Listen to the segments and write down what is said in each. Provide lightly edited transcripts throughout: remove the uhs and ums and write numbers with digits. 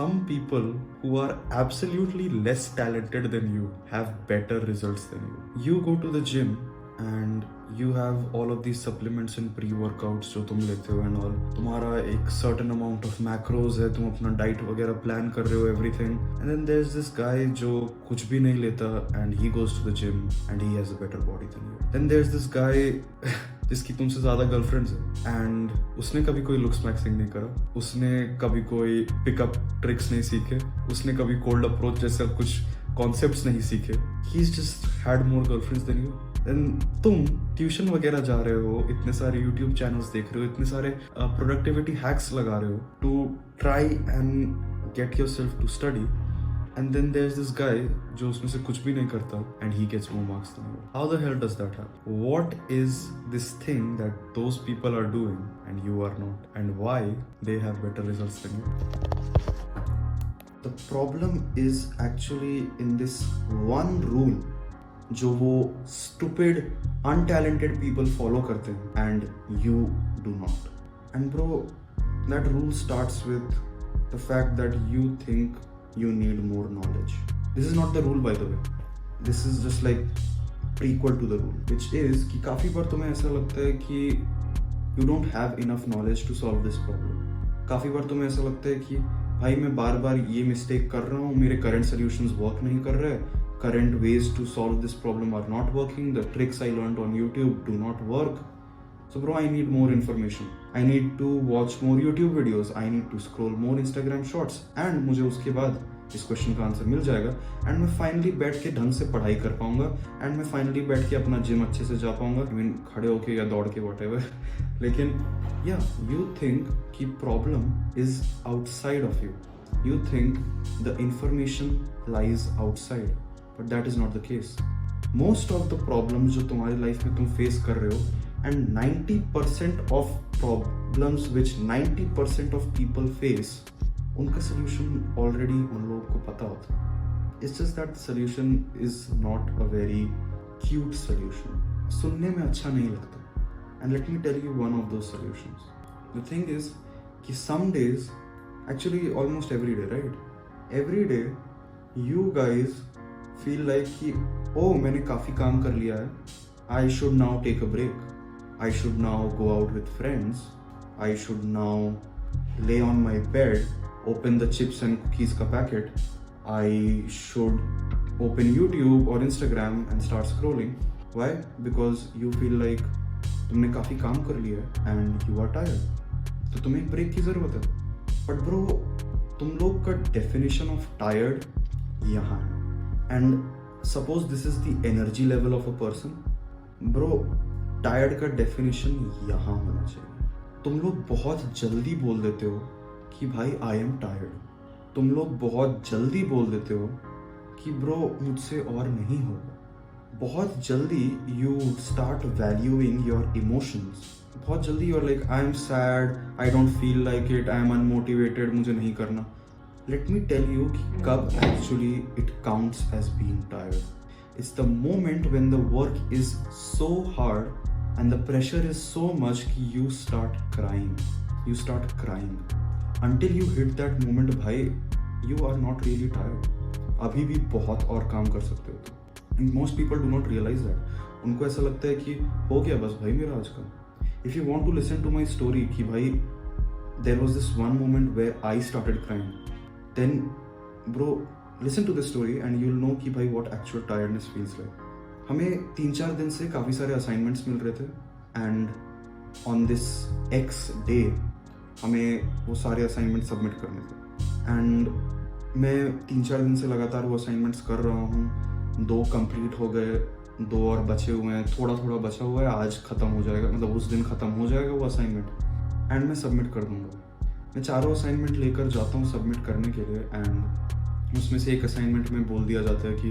Some people who are absolutely less talented than you have better results than you. You go to the gym and you have all of these supplements and pre-workouts जो तुम लेते हो and all. तुम्हारा एक certain amount of macros है, तुम अपना diet वगैरह plan कर रहे हो everything. And then there's this guy जो कुछ भी नहीं लेता and he goes to the gym and he has a better body than you. Then there's this guy जिसकी तुमसे ज्यादा गर्लफ्रेंड्स है एंड उसने कभी कोई लुक्स मैक्सिंग नहीं करा, उसने कभी कोई पिकअप ट्रिक्स नहीं सीखे, उसने कभी कोल्ड अप्रोच जैसा कुछ कॉन्सेप्ट्स नहीं सीखे. He is just had more girlfriends than you. Then तुम ट्यूशन वगैरह जा रहे हो, इतने सारे यूट्यूब चैनल्स देख रहे हो, इतने सारे प्रोडक्टिविटी हैक्स लगा रहे हो to try and get yourself to study. And then there's this guy जो उसमें से कुछ भी नहीं करता and he gets more marks than you. How the hell does that happen? What is this thing that those people are doing and you are not? And why they have better results than you? The problem is actually in this one rule जो वो stupid, untalented people follow करते हैं and you do not. And bro, that rule starts with the fact that you think you need more knowledge. This is not the rule, by the way. This is just like prequel to the rule, which is कि काफी बार तुम्हें ऐसा लगता है कि you don't have enough knowledge to solve this problem. काफी बार तुम्हें ऐसा लगता है कि भाई मैं बार बार ये मिस्टेक कर रहा हूँ, मेरे current solutions work नहीं कर रहे, current ways to solve this problem are not working, the tricks I learned on YouTube do not work. So bro, I need more information. I need to watch more YouTube videos. I need to scroll more Instagram shorts. And मुझे उसके बाद इस question का answer मिल जाएगा and मैं finally बैठ के ढंग से पढ़ाई कर पाऊंगा एंड मैं फाइनली बैठ के अपना जिम अच्छे से जा पाऊंगा, I mean, खड़े होके या दौड़ के whatever. लेकिन या you think कि problem is outside of you. You think the information lies outside, but that is not the case. Most of the problems जो तुम्हारी लाइफ में तुम फेस कर रहे हो and 90% of problems which 90% of people face, उनका solution already उन लोगों को पता होता है. It's just that the solution is not a very cute solution. सुनने में अच्छा नहीं लगता. And let me tell you one of those solutions. The thing is कि some days, actually almost every day, right? Every day you guys feel like कि oh मैंने काफी काम कर लिया है, I should now take a break. I should now go out with friends. I should now lay on my bed, open the chips and cookies ka packet. I should open YouTube or Instagram and start scrolling. Why? Because you feel like तुमने काफी काम कर लिया है and you are tired. तो तुम्हें एक break की जरूरत है. But bro, तुम लोग का definition of tired यहाँ है. And suppose this is the energy level of a person. Bro, tired का डेफिनेशन यहाँ होना चाहिए. तुम लोग बहुत जल्दी बोल देते हो कि भाई आई एम टायर्ड. तुम लोग बहुत जल्दी बोल देते हो कि ब्रो मुझसे और नहीं होगा. बहुत जल्दी you start valuing your emotions. बहुत जल्दी you are like I am sad, I don't feel like it, I am unmotivated, मुझे नहीं करना. लेट मी टेल यू कि कब actually it counts as being tired. It's the moment when the work is so hard and the pressure is so much कि you start crying. You start crying. Until you hit that moment, भाई, you are not really tired. अभी भी बहुत और काम कर सकते हो तुम. And most people do not realize that. उनको ऐसा लगता है कि हो गया बस भाई मेरा आज का. If you want to listen to my story कि भाई there was this one moment where I started crying, then bro, listen to this story and you'll know कि भाई what actual tiredness feels like. हमें 3-4 दिन से काफ़ी सारे assignments मिल रहे थे and on this X day हमें वो सारे असाइनमेंट सबमिट करने थे and मैं 3-4 दिन से लगातार वो असाइनमेंट्स कर रहा हूँ. 2 कंप्लीट हो गए, 2 और बचे हुए हैं, थोड़ा थोड़ा बचा हुआ है. आज ख़त्म हो जाएगा, मतलब उस दिन ख़त्म हो जाएगा वो असाइनमेंट एंड मैं सबमिट कर दूँगा. मैं चारों असाइनमेंट लेकर जाता हूँ सबमिट करने के लिए एंड उसमें से एक असाइनमेंट में बोल दिया जाता है कि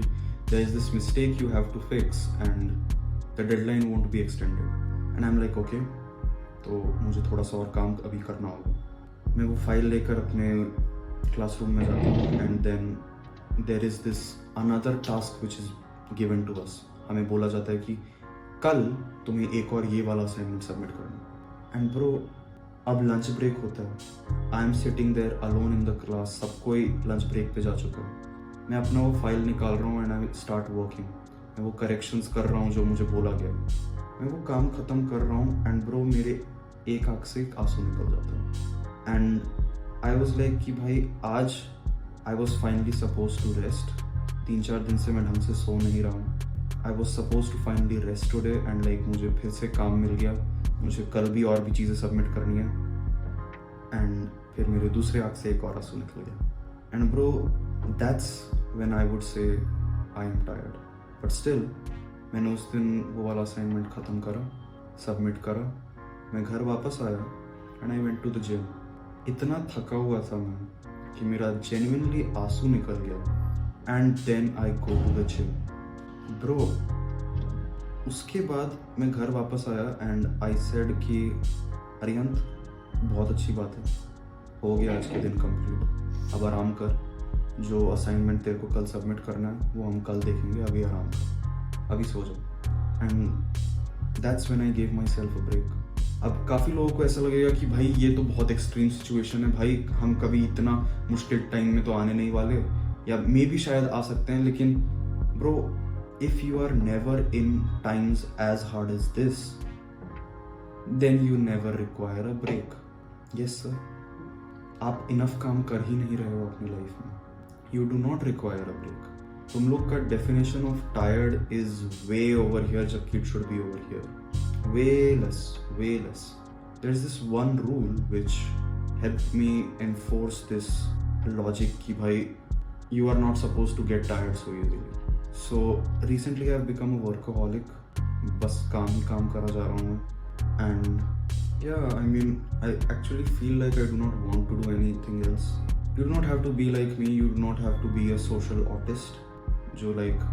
there is this mistake you have to fix and the deadline won't be extended. And I'm like okay, तो मुझे थोड़ा सा और काम अभी करना होगा. मैं वो फाइल लेकर अपने क्लासरूम में जाता हूँ and then there is this another task which is given to us. हमें बोला जाता है कि कल तुम्हें एक और ये वाला असाइनमेंट सबमिट करना. And bro, अब लंच ब्रेक होता है, I am sitting there alone in the class, सब कोई लंच ब्रेक पे जा चुका है, मैं अपना वो फाइल निकाल रहा हूँ एंड आई स्टार्ट वर्किंग, मैं वो करेक्शंस कर रहा हूँ जो मुझे बोला गया, मैं वो काम ख़त्म कर रहा हूँ एंड ब्रो मेरे एक आँख से एक आंसू निकल जाता है एंड आई वॉज लाइक कि भाई आज I was finally suppose to rest, 3-4 दिन से मैं ढंग से सो नहीं रहा हूँ, I was suppose to finally rest today and like मुझे फिर से काम मिल गया, मुझे कल भी और भी चीज़ें सबमिट करनी है एंड फिर मेरे दूसरे आँख से एक और आंसू निकल गया and bro that's when I would say I am tired, but still मैंने उस दिन वो वाला असाइनमेंट ख़त्म करा, सबमिट करा, मैं घर वापस आया and I went to the gym, इतना थका हुआ था मैं कि मेरा जेन्युइनली आंसू निकल गया and then I go to the gym bro. उसके बाद मैं घर वापस आया एंड आई सेड कि अरियंत बहुत अच्छी बात है, हो गया आज के दिन कंप्लीट, अब आराम कर, जो असाइनमेंट तेरे को कल सबमिट करना है वो हम कल देखेंगे, अभी आराम कर, अभी सो जा and that's when I gave myself a break. अब काफ़ी लोगों को ऐसा लगेगा कि भाई ये तो बहुत एक्सट्रीम सिचुएशन है, भाई हम कभी इतना मुश्किल टाइम में तो आने नहीं वाले, या मे भी शायद आ सकते हैं, लेकिन bro if you are never in times as hard as this then you never require a break. Yes sir, आप इनफ काम कर ही नहीं रहे हो अपनी लाइफ में, you do not require a break. तुम लोग का definition of tired is way over here जबकि it should be over here way less. There's this one rule which helped me enforce this logic कि भाई you are not supposed to get tired so easily. So recently I've become a workaholic, बस काम ही काम करा जा रहा हूँ and yeah, I mean I actually feel like I do not want to do anything else. You do not have to be like me, you do not have to be a social autist जो like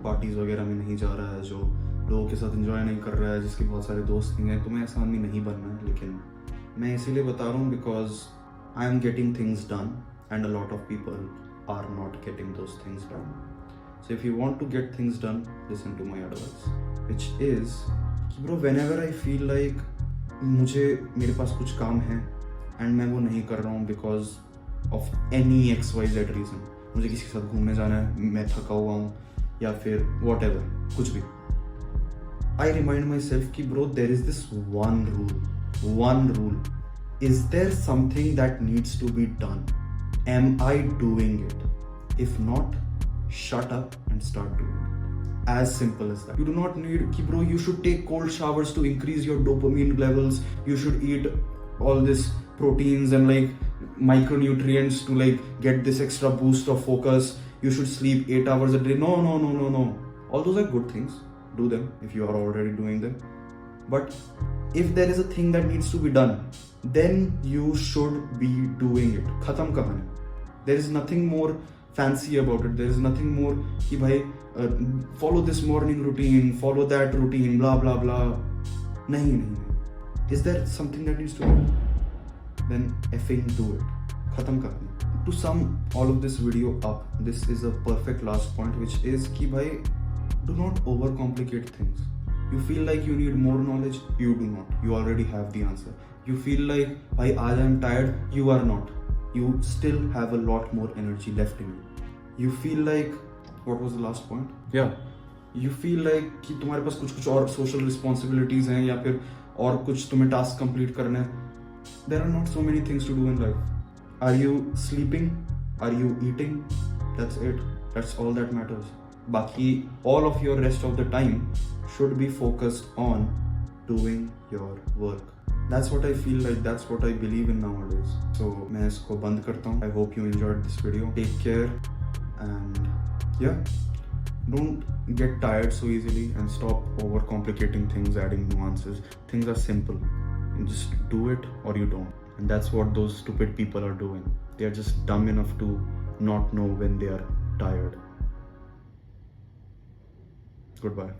parties वगैरह में नहीं जा रहा है, जो लोगों के साथ एंजॉय नहीं कर रहा है, जिसके बहुत सारे दोस्त नहीं हैं, तो मैं ऐसा आदमी नहीं बनना है। लेकिन मैं इसीलिए बता रहा हूँ because I am getting things done and a lot of people are not getting those things done. So if you want to get things done listen to my advice which is कि bro whenever I feel like मुझे मेरे पास कुछ काम है and मैं वो नहीं कर रहा हूँ because of any XYZ reason, मुझे किसी के साथ घूमने जाना है, मैं थका हुआ हूँ या फिर वॉट एवर कुछ भी, I remind myself कि bro there is this one rule. Is there something that needs to be done? Am I doing it? If not, shut up and start doing it. As simple as that. You do not need कि bro you should take cold showers to increase your dopamine levels. You should eat all this proteins and like micronutrients to like get this extra boost of focus. You should sleep 8 hours a day. No. All those are good things. Do them if you are already doing them, but if there is a thing that needs to be done then you should be doing it. Khatam kahani. There is nothing more fancy about it, there is nothing more ki bhai follow this morning routine, follow that routine, blah blah blah. nahi. Is there something that needs to be done? Then effing do it. Khatam kahani. To sum all of this video up, this is a perfect last point which is ki bhai do not overcomplicate things. You feel like you need more knowledge, you do not. You already have the answer. You feel like, bhai, aaj I am tired, you are not. You still have a lot more energy left in you. You feel like, what was the last point? Yeah. You feel like कि तुम्हारे पास कुछ और social responsibilities हैं या फिर और कुछ तुम्हें task complete करने हैं. There are not so many things to do in life. Are you sleeping? Are you eating? That's it. That's all that matters. बाकी all of your rest of the time should be focused on doing your work. That's what I feel like, that's what I believe in nowadays. So मैं इसको बंद करता हूँ. I hope you enjoyed this video. Take care and yeah, don't get tired so easily and stop overcomplicating things, adding nuances. Things are simple. You just do it or you don't. And that's what those stupid people are doing. They are just dumb enough to not know when they are tired. Goodbye.